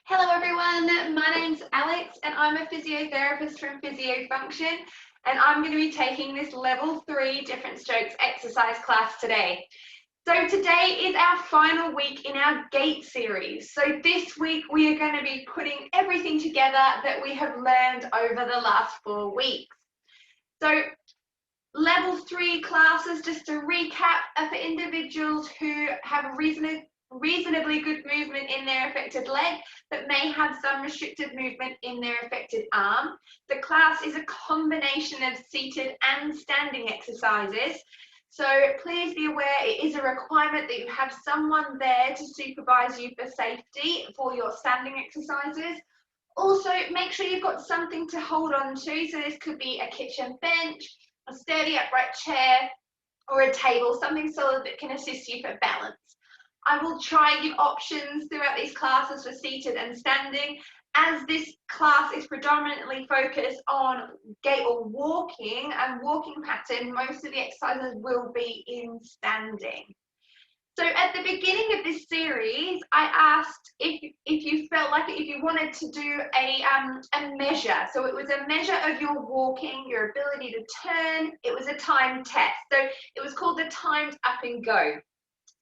Hello everyone, my name's Alex and I'm a physiotherapist from Physio Function and I'm going to be taking this level 3 different strokes exercise class today. So today is our final week in our Gait series. So this week we are going to be putting everything together that we have learned over the last 4 weeks. So level 3 classes, just to recap, are for individuals who have reasonably good movement in their affected leg, but may have some restricted movement in their affected arm. The class is a combination of seated and standing exercises. So please be aware it is a requirement that you have someone there to supervise you for safety for your standing exercises. Also, make sure you've got something to hold on to. So this could be a kitchen bench, a sturdy upright chair, or a table, something solid that can assist you for balance. I will try and give options throughout these classes for seated and standing. As this class is predominantly focused on gait or walking and walking pattern, most of the exercises will be in standing. So at the beginning of this series, I asked if you felt like if you wanted to do a measure. So it was a measure of your walking, your ability to turn. It was a time test. So it was called the timed up and go.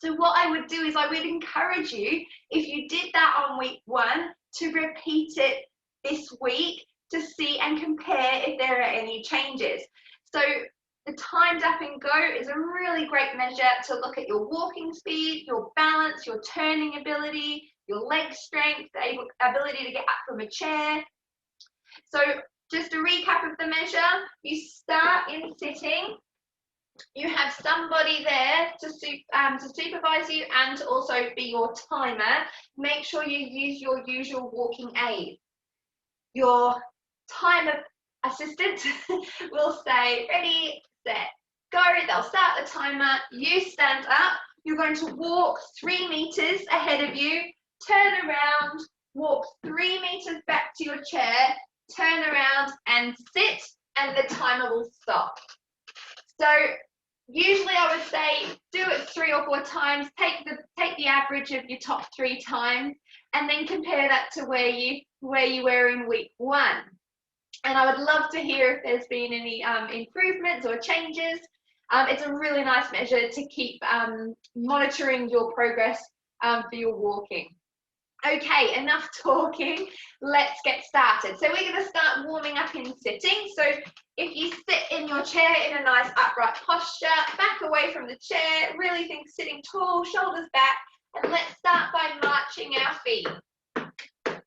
So what I would do is I would encourage you, if you did that on week 1, to repeat it this week to see and compare if there are any changes. So the timed up and go is a really great measure to look at your walking speed, your balance, your turning ability, your leg strength, the ability to get up from a chair. So just a recap of the measure, you start in sitting. You have somebody there to supervise you and to also be your timer. Make sure you use your usual walking aid. Your timer assistant will say, ready, set, go. They'll start the timer. You stand up. You're going to walk 3 meters ahead of you, turn around, walk 3 meters back to your chair, turn around and sit, and the timer will stop. So usually I would say do it 3 or 4 times, take the average of your top 3 times, and then compare that to where you were in week 1. And I would love to hear if there's been any improvements or changes. It's a really nice measure to keep monitoring your progress for your walking. Okay, enough talking, let's get started. So we're going to start warming up in sitting. So if you sit in your chair in a nice upright posture, back away from the chair, really think sitting tall, shoulders back, and let's start by marching our feet. Swing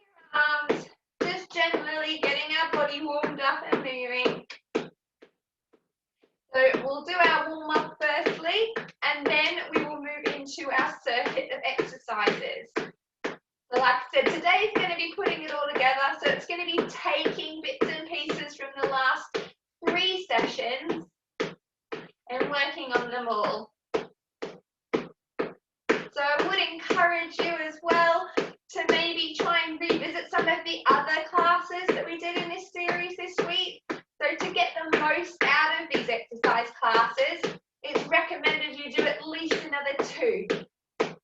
your arms, just gently getting our body warmed up and moving. So we'll do our warm-up firstly, and then we will move into our circuit of exercises. So like I said, today is going to be putting it all together. So it's going to be taking bits and pieces from the last 3 sessions and working on them all. So I would encourage you as well to maybe try and revisit some of the other classes that we did in this series this week. So to get the most out of these exercise classes, it's recommended you do at least another 2. And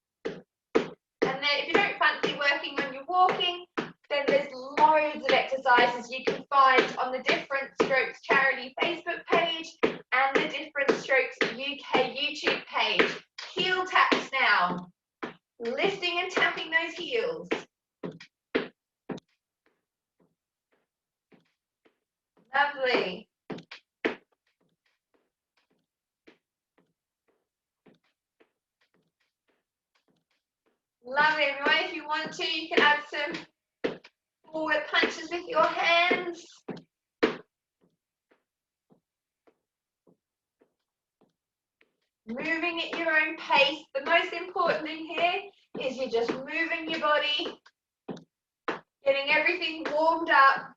then if you don't fancy working when you're walking, then there's loads of exercises you can find on the Different Strokes Charity Facebook page and the Different Strokes UK YouTube page. Heel taps now. Lifting and tapping those heels. Lovely. Lovely, everyone. If you want to, you can add some forward punches with your hands. Moving at your own pace. The most important thing here is you're just moving your body, getting everything warmed up.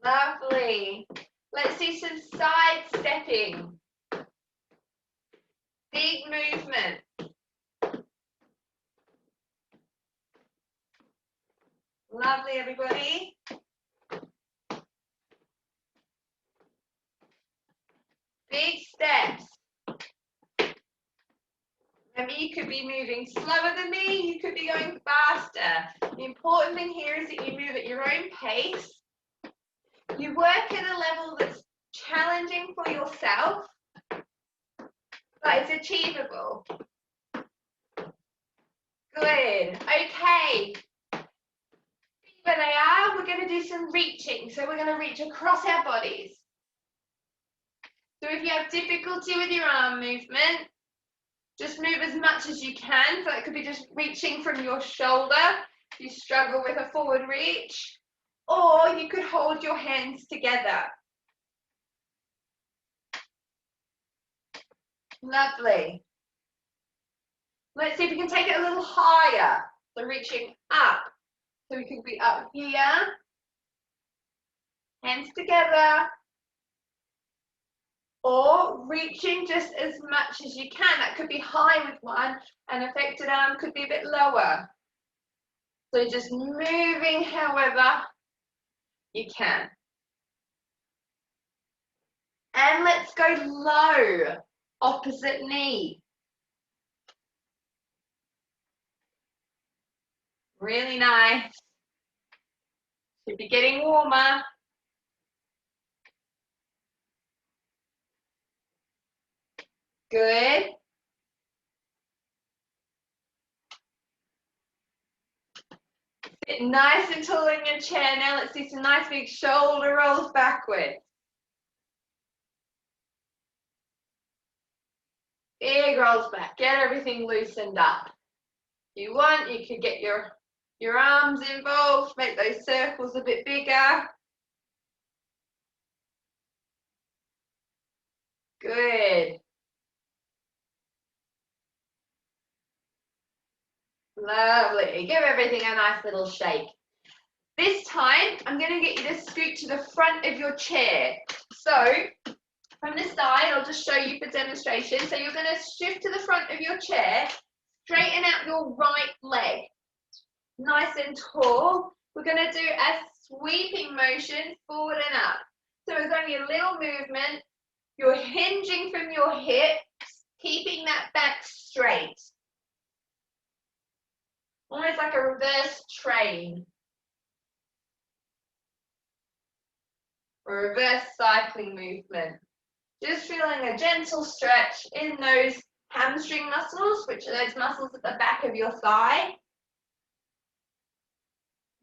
Lovely. Let's do some side stepping. Big movement. Lovely, everybody. Big steps. Remember, you could be moving slower than me, you could be going faster. The important thing here is that you move at your own pace. You work at a level that's challenging for yourself, but it's achievable. Good. Okay. Where they are, we're going to do some reaching. So we're going to reach across our bodies. So if you have difficulty with your arm movement, just move as much as you can. So it could be just reaching from your shoulder if you struggle with a forward reach, or you could hold your hands together. Lovely. Let's see if we can take it a little higher. So reaching up. So we could be up here, hands together, or reaching just as much as you can. That could be high with one, and affected arm could be a bit lower. So just moving however you can. And let's go low, opposite knee. Really nice. Should be getting warmer. Good. Sit nice and tall in your chair now. Let's do some nice big shoulder rolls backwards. Big rolls back. Get everything loosened up. If you want, you could get your arms involved, make those circles a bit bigger. Good. Lovely. Give everything a nice little shake. This time, I'm going to get you to scoot to the front of your chair. So, from this side, I'll just show you for demonstration. So you're going to shift to the front of your chair, straighten out your right leg. Nice and tall. We're going to do a sweeping motion forward and up. So it's only a little movement. You're hinging from your hips, keeping that back straight. Almost like a reverse train. A reverse cycling movement. Just feeling a gentle stretch in those hamstring muscles, which are those muscles at the back of your thigh.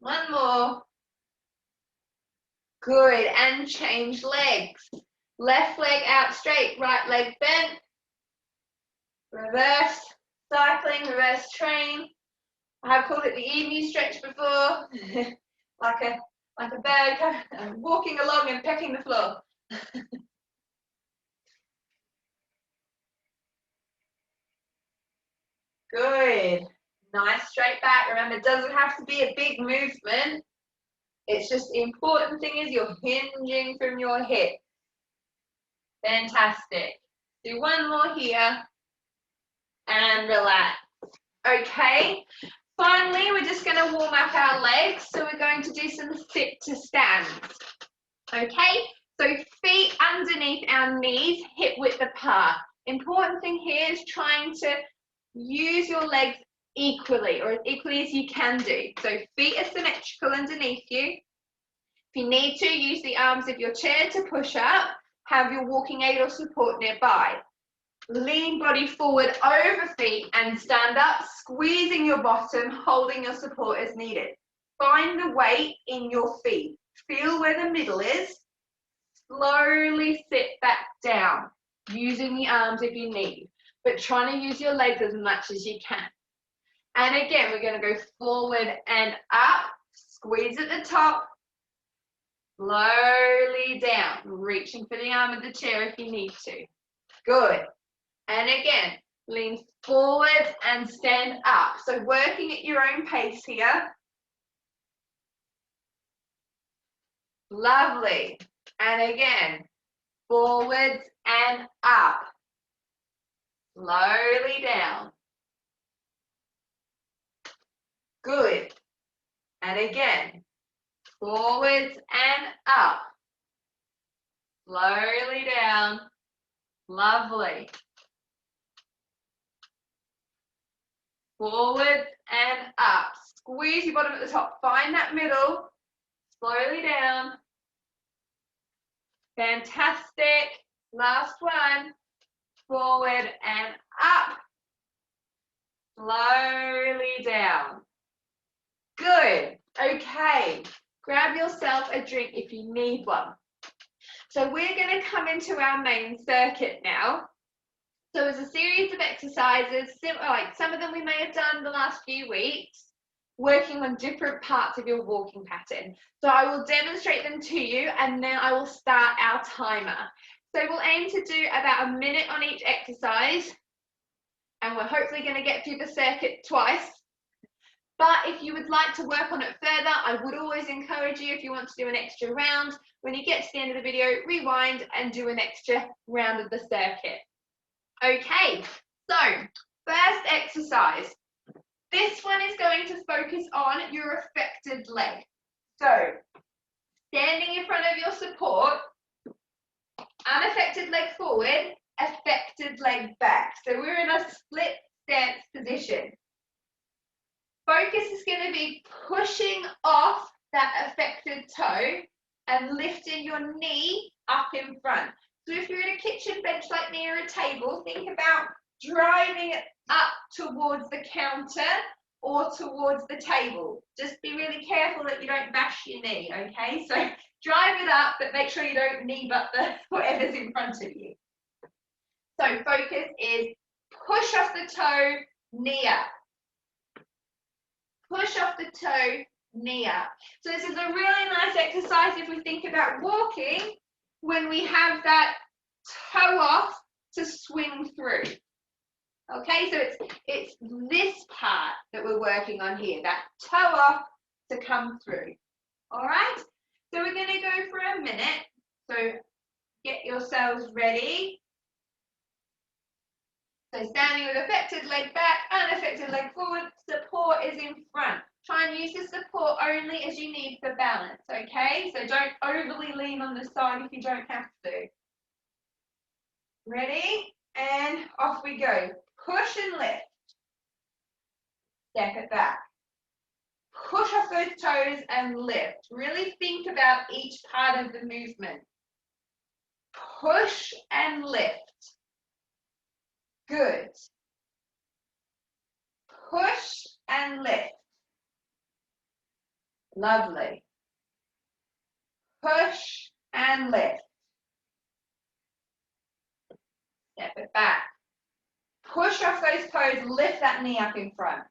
One more. Good, and change legs. Left leg out straight, right leg bent. Reverse cycling, reverse train. I have called it the emu stretch before. like a bird walking along and pecking the floor. Good. Nice straight back. Remember, it doesn't have to be a big movement. It's just the important thing is you're hinging from your hip. Fantastic. Do one more here and relax. Okay. Finally, we're just going to warm up our legs. So we're going to do some sit to stands. Okay. So feet underneath our knees, hip width apart. Important thing here is trying to use your legs equally, or as equally as you can do. So feet are symmetrical underneath you. If you need to, use the arms of your chair to push up. Have your walking aid or support nearby. Lean body forward over feet and stand up, squeezing your bottom, holding your support as needed. Find the weight in your feet. Feel where the middle is. Slowly sit back down, using the arms if you need, but trying to use your legs as much as you can. And again, we're going to go forward and up, squeeze at the top, slowly down, reaching for the arm of the chair if you need to. Good. And again, lean forward and stand up. So working at your own pace here. Lovely. And again, forwards and up. Slowly down. Good. And again, forwards and up. Slowly down. Lovely. forward and up. Squeeze your bottom at the top, find that middle, slowly down. Fantastic. Last one, forward and up. Slowly down. Good. Okay. Grab yourself a drink if you need one. So we're going to come into our main circuit now. So it's a series of exercises, like some of them we may have done the last few weeks, working on different parts of your walking pattern. So I will demonstrate them to you and then I will start our timer. So we'll aim to do about a minute on each exercise and we're hopefully going to get through the circuit twice. But if you would like to work on it further, I would always encourage you, if you want to do an extra round, when you get to the end of the video, rewind and do an extra round of the circuit. Okay, so first exercise. This one is going to focus on your affected leg. So, standing in front of your support, unaffected leg forward, affected leg back. So we're in a split stance position. Focus is going to be pushing off that affected toe and lifting your knee up in front. So if you're in a kitchen bench like me or a table, think about driving it up towards the counter or towards the table. Just be really careful that you don't bash your knee, okay? So drive it up, but make sure you don't knee butt whatever's in front of you. So focus is push off the toe, knee up. Push off the toe, knee up. So this is a really nice exercise if we think about walking, when we have that toe off to swing through. Okay, so it's this part that we're working on here, that toe off to come through. All right, so we're going to go for a minute. So get yourselves ready. So standing with affected leg back, unaffected leg forward, support is in front. Try and use the support only as you need for balance, okay? So don't overly lean on the side if you don't have to. Ready? And off we go. Push and lift. Step it back. Push off those toes and lift. Really think about each part of the movement. Push and lift. Good. Push and lift. Lovely. Push and lift. Step it back. Push off those toes, lift that knee up in front.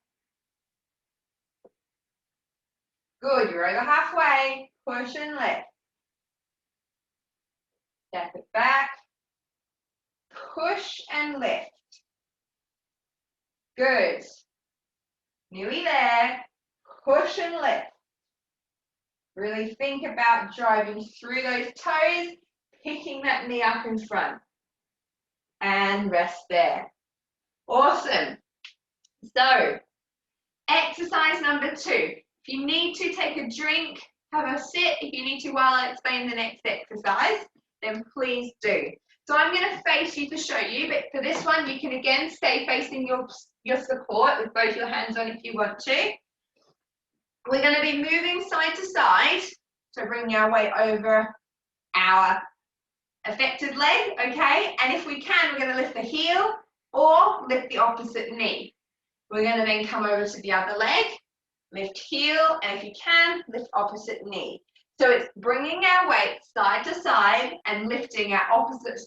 Good, you're over halfway. Push and lift. Step it back. Push and lift. Good. Nearly there. Push and lift. Really think about driving through those toes, picking that knee up in front. And rest there. Awesome. So, exercise number 2. If you need to take a drink, have a sit. If you need to while I explain the next exercise, then please do. So I'm going to face you to show you, but for this one, you can again stay facing your support with both your hands on if you want to. We're going to be moving side to side, so bringing our weight over our affected leg, okay? And if we can, we're going to lift the heel or lift the opposite knee. We're going to then come over to the other leg, lift heel, and if you can, lift opposite knee. So it's bringing our weight side to side and lifting our opposite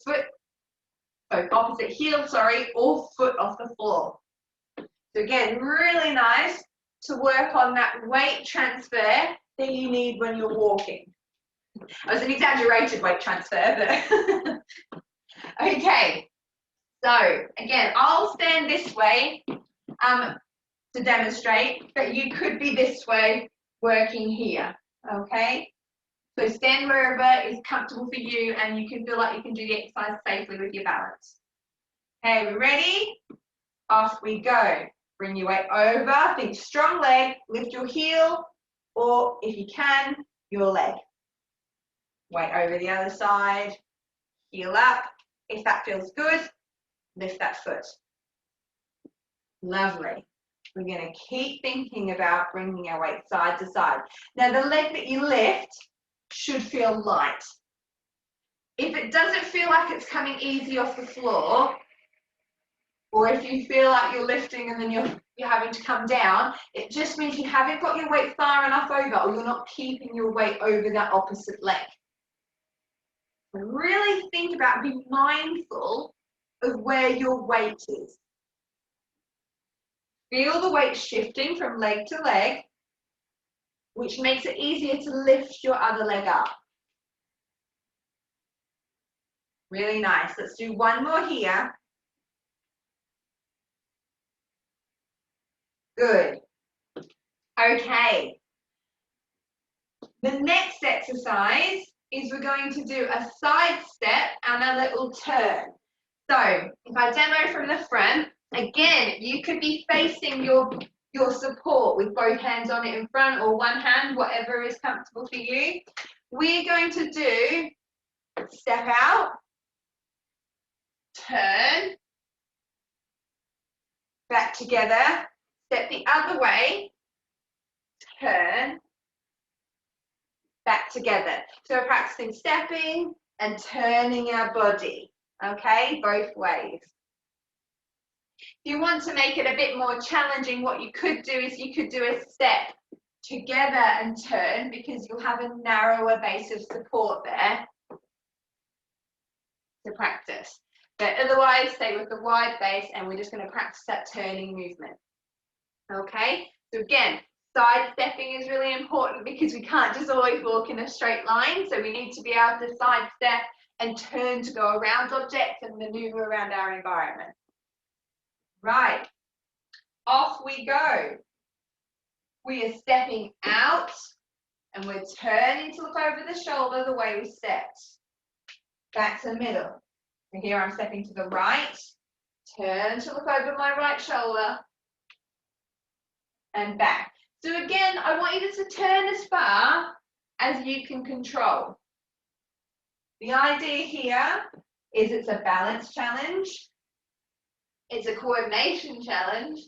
heel, or foot off the floor. So again, really nice to work on that weight transfer that you need when you're walking. It was an exaggerated weight transfer, but okay. So again, I'll stand this way to demonstrate, but you could be this way working here, okay? So stand wherever is comfortable for you and you can feel like you can do the exercise safely with your balance. Okay, we ready? Off we go. Bring your weight over, think strong leg, lift your heel, or if you can, your leg. Weight over the other side, heel up. If that feels good, lift that foot. Lovely. We're going to keep thinking about bringing our weight side to side. Now, the leg that you lift should feel light. If it doesn't feel like it's coming easy off the floor, or if you feel like you're lifting and then you're having to come down, it just means you haven't got your weight far enough over, or you're not keeping your weight over that opposite leg. So really think about, be mindful of where your weight is. Feel the weight shifting from leg to leg, which makes it easier to lift your other leg up. Really nice. Let's do one more here. Good. Okay. The next exercise is we're going to do a side step and a little turn. So if I demo from the front, again, you could be facing your support with both hands on it in front or one hand, whatever is comfortable for you. We're going to do step out, turn, back together, step the other way, turn, back together. So we're practicing stepping and turning our body, okay, both ways. If you want to make it a bit more challenging, what you could do is you could do a step together and turn, because you'll have a narrower base of support there to practice. But otherwise, stay with the wide base, and we're just going to practice that turning movement. Okay, so again, side stepping is really important because we can't just always walk in a straight line, so we need to be able to side step and turn to go around objects and maneuver around our environment. Right, off we go. We are stepping out and we're turning to look over the shoulder the way we stepped. Back to the middle. And here I'm stepping to the right, turn to look over my right shoulder, and back. So again, I want you to turn as far as you can control. The idea here is it's a balance challenge, it's a coordination challenge,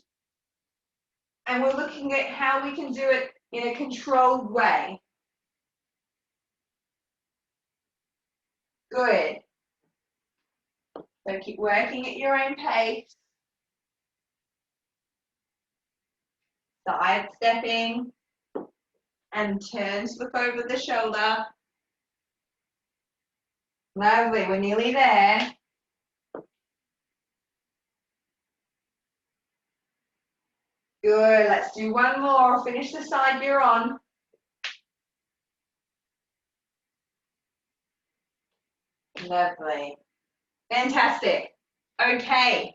and we're looking at how we can do it in a controlled way. Good. So keep working at your own pace. Side stepping and turn to look over the shoulder. Lovely, we're nearly there. Good, let's do one more. Finish the side you're on. Lovely. Fantastic. Okay.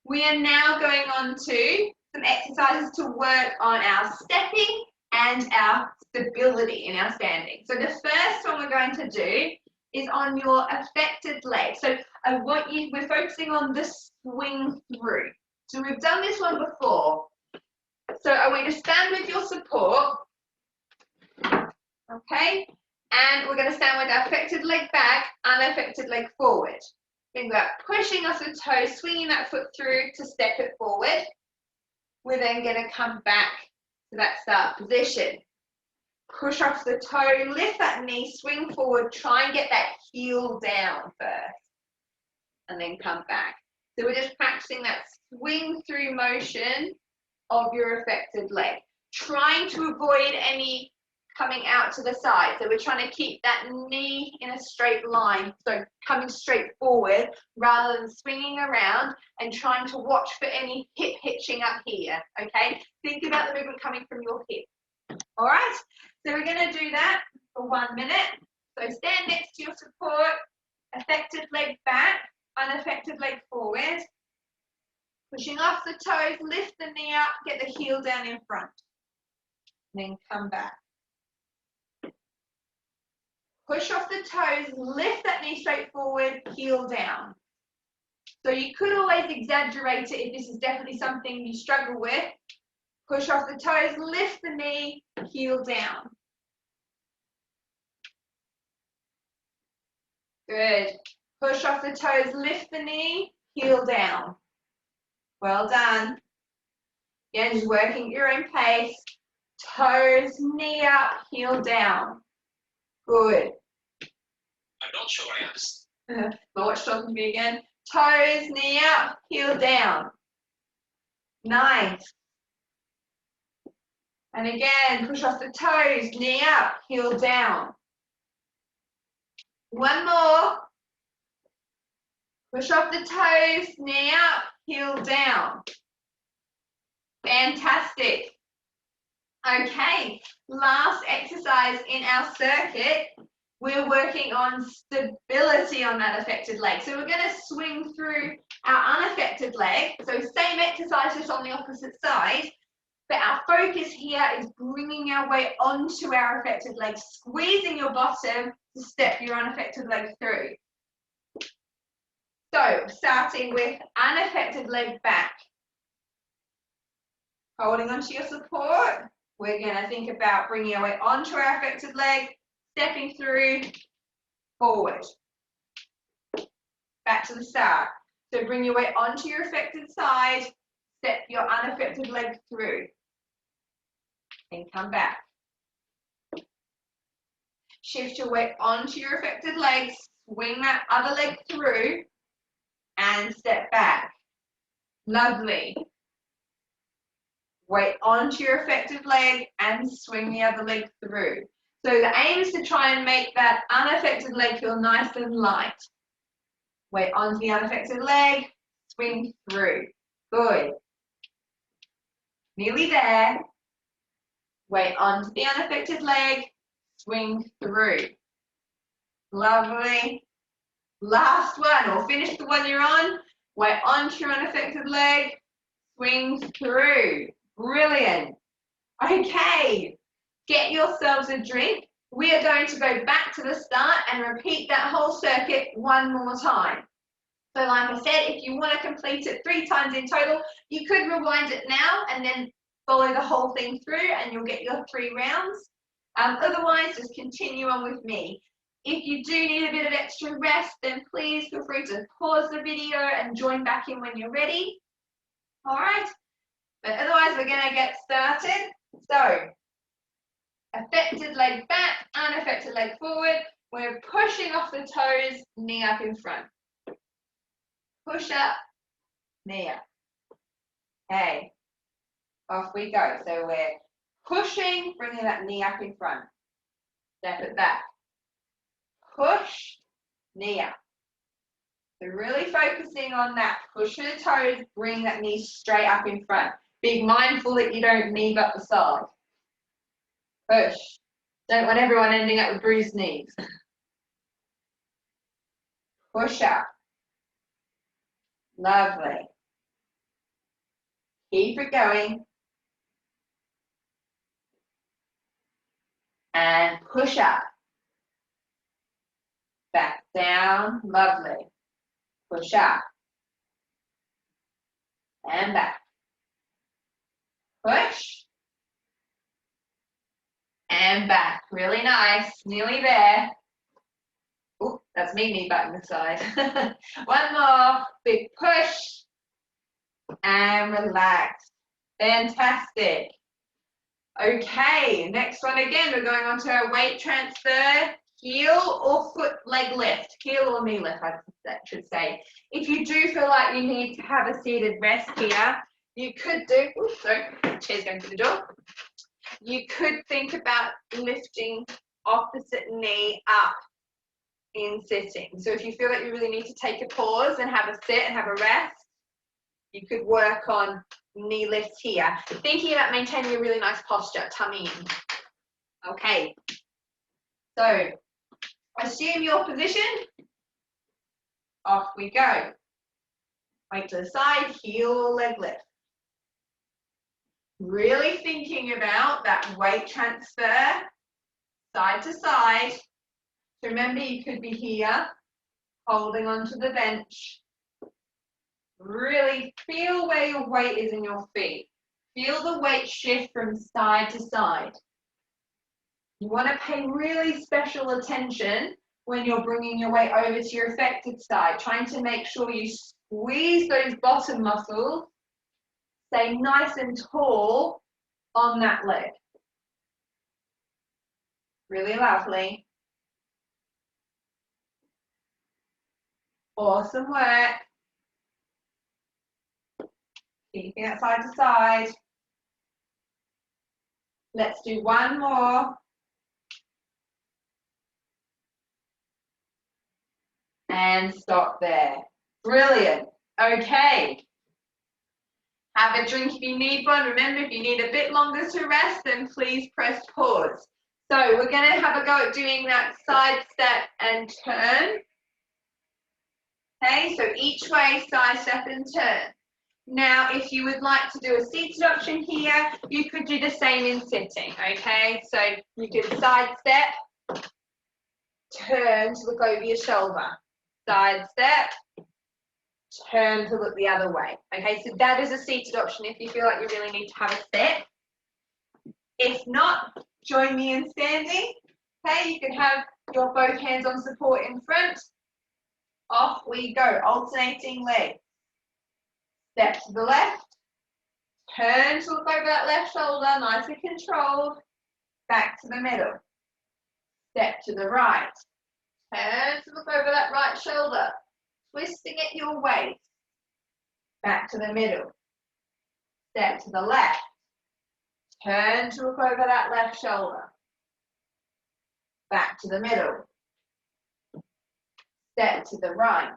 We are now going on to some exercises to work on our stepping and our stability in our standing. So the first one we're going to do is on your affected leg. So we're focusing on the swing through. So we've done this one before. So I want you to stand with your support, okay? And we're going to stand with our affected leg back, unaffected leg forward. Think about pushing off the toe, swinging that foot through to step it forward. We're then going to come back to that start position. Push off the toe, lift that knee, swing forward, try and get that heel down first, and then come back. So we're just practicing that swing through motion of your affected leg, trying to avoid any coming out to the side. So we're trying to keep that knee in a straight line, so coming straight forward rather than swinging around, and trying to watch for any hip hitching up here, okay? Think about the movement coming from your hip. All right, so we're going to do that for 1 minute. So stand next to your support, affected leg back, unaffected leg forward. Pushing off the toes, lift the knee up, get the heel down in front. Then come back. Push off the toes, lift that knee straight forward, heel down. So you could always exaggerate it if this is definitely something you struggle with. Push off the toes, lift the knee, heel down. Good. Push off the toes, lift the knee, heel down. Well done. Again, just working at your own pace. Toes, knee up, heel down. Good. I'm not sure I understand. Watch talking to me again. Toes, knee up, heel down. Nice. And again, push off the toes, knee up, heel down. One more. Push off the toes, knee up, heel down. Fantastic. Okay, last exercise in our circuit, we're working on stability on that affected leg. So we're going to swing through our unaffected leg. So same exercise, just on the opposite side. But our focus here is bringing our weight onto our affected leg, squeezing your bottom to step your unaffected leg through. So starting with unaffected leg back. Holding onto your support. We're going to think about bringing our weight onto our affected leg, stepping through, forward. Back to the start. So bring your weight onto your affected side, step your unaffected leg through. Then come back. Shift your weight onto your affected leg, swing that other leg through, and step back. Lovely. Weight onto your affected leg and swing the other leg through. So the aim is to try and make that unaffected leg feel nice and light. Weight onto the unaffected leg, swing through. Good. Nearly there. Weight onto the unaffected leg, swing through. Lovely. Last one, or finish the one you're on. Weight onto your unaffected leg, swing through. Brilliant. Okay, get yourselves a drink. We are going to go back to the start and repeat that whole circuit one more time. So like I said, if you want to complete it 3 times in total, you could rewind it now and then follow the whole thing through and you'll get your 3 rounds. Otherwise, just continue on with me. If you do need a bit of extra rest, then please feel free to pause the video and join back in when you're ready. All right. But otherwise, we're going to get started. So, affected leg back, unaffected leg forward. We're pushing off the toes, knee up in front. Push up, knee up. Okay, off we go. So we're pushing, bringing that knee up in front. Step it back. Push, knee up. So really focusing on that. Push the toes, bring that knee straight up in front. Be mindful that you don't knee up the side. Push. Don't want everyone ending up with bruised knees. Push up. Lovely. Keep it going. And push up. Back down. Lovely. Push up. And back. Push. And back. Really nice. Nearly there. Ooh, that's me knee butting the side. One more. Big push. And relax. Fantastic. Okay, next one again. We're going on to our weight transfer. Heel or foot leg lift. Heel or knee lift, I should say. If you do feel like you need to have a seated rest here, you could do, oops, sorry, chair's going to the door. You could think about lifting opposite knee up in sitting. So if you feel like you really need to take a pause and have a sit and have a rest, you could work on knee lifts here. Thinking about maintaining a really nice posture, tummy in. Okay, so assume your position. Off we go. Weight to the side, heel or leg lift. Really thinking about that weight transfer, side to side. So remember, you could be here, holding onto the bench. Really feel where your weight is in your feet. Feel the weight shift from side to side. You want to pay really special attention when you're bringing your weight over to your affected side, trying to make sure you squeeze those bottom muscles Stay nice and tall on that leg. Really lovely. Awesome work. Keeping it side to side. Let's do one more. And stop there. Brilliant. Okay. Have a drink if you need one. Remember, if you need a bit longer to rest, then please press pause. So we're going to have a go at doing that side step and turn. Okay, so each way, side step and turn. Now, if you would like to do a seated option here, you could do the same in sitting, okay? So you could side step, turn to look over your shoulder. Side step, turn to look the other way. Okay, so that is a seated option if you feel like you really need to have a step. If not, join me in standing. Okay, you can have your both hands on support in front. Off we go, alternating legs. Step to the left, turn to look over that left shoulder, nice and controlled. Back to the middle. Step to the right, turn to look over that right shoulder, twisting at your waist. Back to the middle. Step to the left, turn to look over that left shoulder. Back to the middle. Step to the right,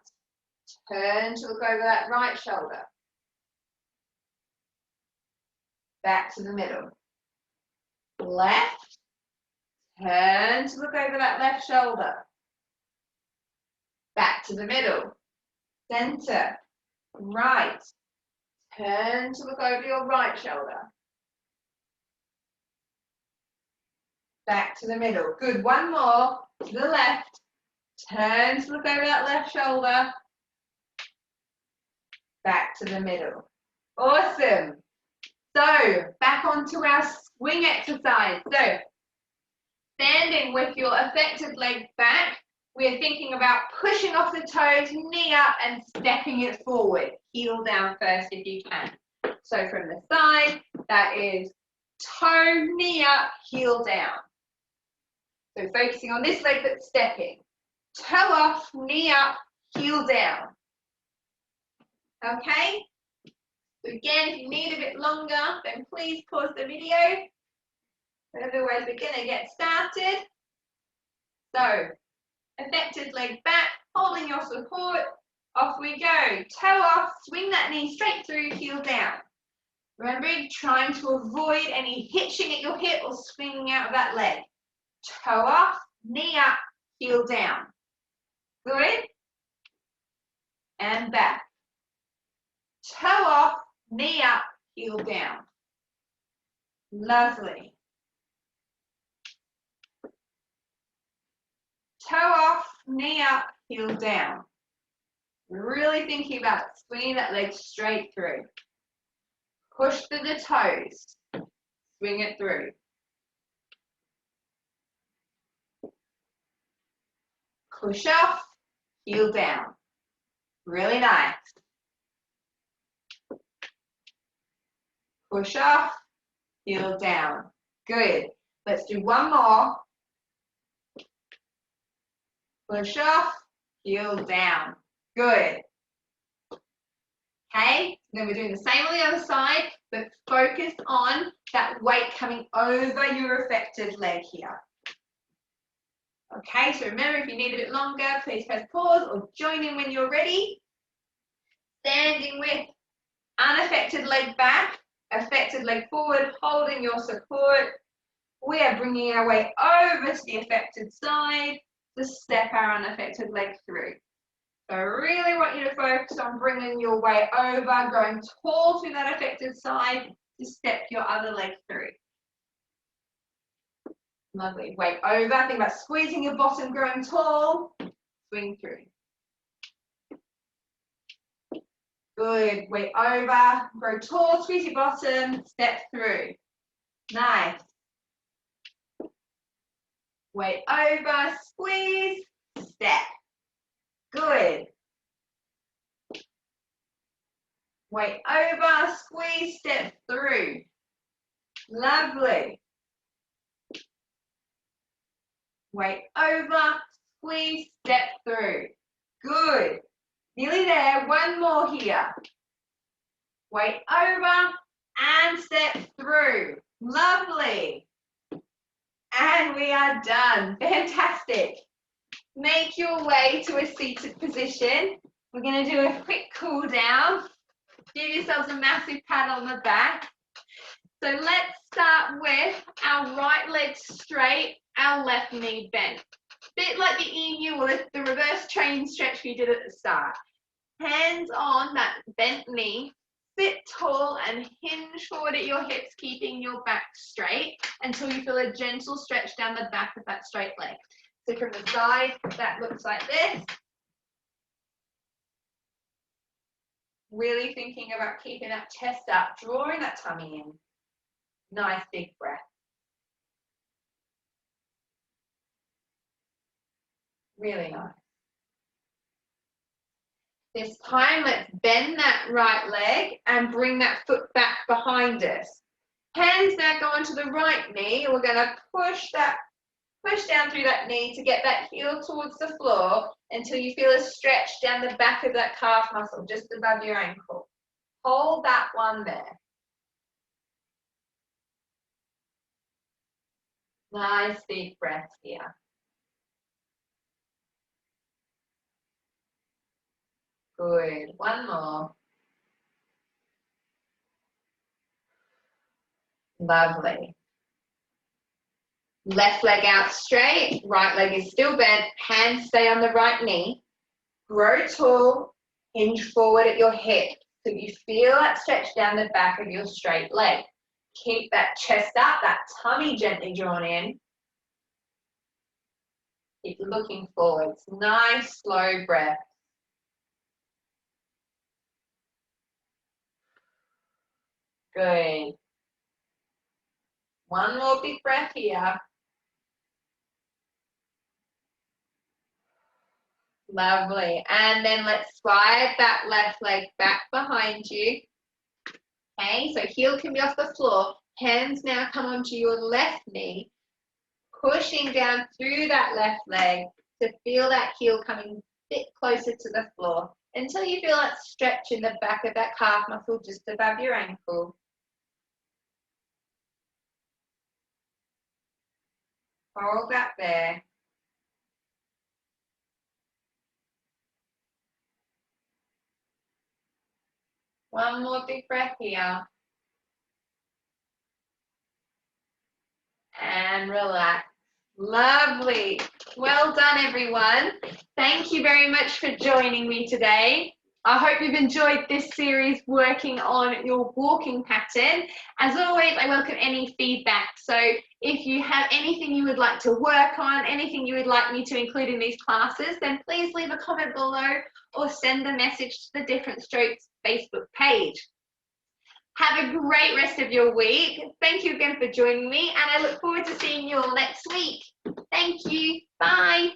turn to look over that right shoulder. Back to the middle. Left, turn to look over that left shoulder. Back to the middle. Center, right, turn to look over your right shoulder. Back to the middle. Good, one more. To the left, turn to look over that left shoulder. Back to the middle. Awesome. So, back onto our swing exercise. So, standing with your affected leg back, we're thinking about pushing off the toes, knee up, and stepping it forward. Heel down first if you can. So, from the side, that is toe, knee up, heel down. So, focusing on this leg that's stepping. Toe off, knee up, heel down. Okay? So again, if you need a bit longer, then please pause the video. Otherwise, we're going to get started. So, affected leg back, holding your support. Off we go. Toe off, swing that knee straight through, heel down. Remember, trying to avoid any hitching at your hip or swinging out of that leg. Toe off, knee up, heel down. Good. And back. Toe off, knee up, heel down. Lovely. Toe off, knee up, heel down. Really thinking about swinging that leg straight through. Push through the toes. Swing it through. Push off, heel down. Really nice. Push off, heel down. Good. Let's do one more. Push off, heel down. Good. Okay, then we're doing the same on the other side, but focus on that weight coming over your affected leg here. Okay, so remember, if you need a bit longer, please press pause or join in when you're ready. Standing with unaffected leg back, affected leg forward, holding your support. We are bringing our weight over to the affected side to step our unaffected leg through. So I really want you to focus on bringing your weight over, going tall through that affected side to step your other leg through. Lovely. Weight over. Think about squeezing your bottom, growing tall. Swing through. Good. Weight over. Grow tall. Squeeze your bottom. Step through. Nice. Weight over. Squeeze. Step. Good. Weight over, squeeze, step through. Lovely. Weight over, squeeze, step through. Good. Nearly there. One more here. Weight over and step through. Lovely. And we are done. Fantastic. Make your way to a seated position. We're going to do a quick cool down. Give yourselves a massive pat on the back. So let's start with our right leg straight, our left knee bent. Bit like the emu or the reverse train stretch we did at the start. Hands on that bent knee. Sit tall and hinge forward at your hips, keeping your back straight until you feel a gentle stretch down the back of that straight leg. So from the side, that looks like this. Really thinking about keeping that chest up, drawing that tummy in. Nice big breath. Really nice. This time, let's bend that right leg and bring that foot back behind us. Hands now go onto the right knee. We're going to push down through that knee to get that heel towards the floor until you feel a stretch down the back of that calf muscle just above your ankle. Hold that one there. Nice deep breath here. Good. One more. Lovely. Left leg out straight, right leg is still bent, hands stay on the right knee. Grow tall, hinge forward at your hip so you feel that stretch down the back of your straight leg. Keep that chest up, that tummy gently drawn in. Keep looking forwards. Nice, slow breath. Good. One more big breath here. Lovely. And then let's slide that left leg back behind you. Okay, so heel can be off the floor. Hands now come onto your left knee, pushing down through that left leg to feel that heel coming a bit closer to the floor until you feel that stretch in the back of that calf muscle just above your ankle. Hold that there. One more big breath here. And relax. Lovely. Well done, everyone. Thank you very much for joining me today. I hope you've enjoyed this series working on your walking pattern. As always, I welcome any feedback. So if you have anything you would like to work on, anything you would like me to include in these classes, then please leave a comment below or send a message to the Different Strokes Facebook page. Have a great rest of your week. Thank you again for joining me, and I look forward to seeing you all next week. Thank you. Bye.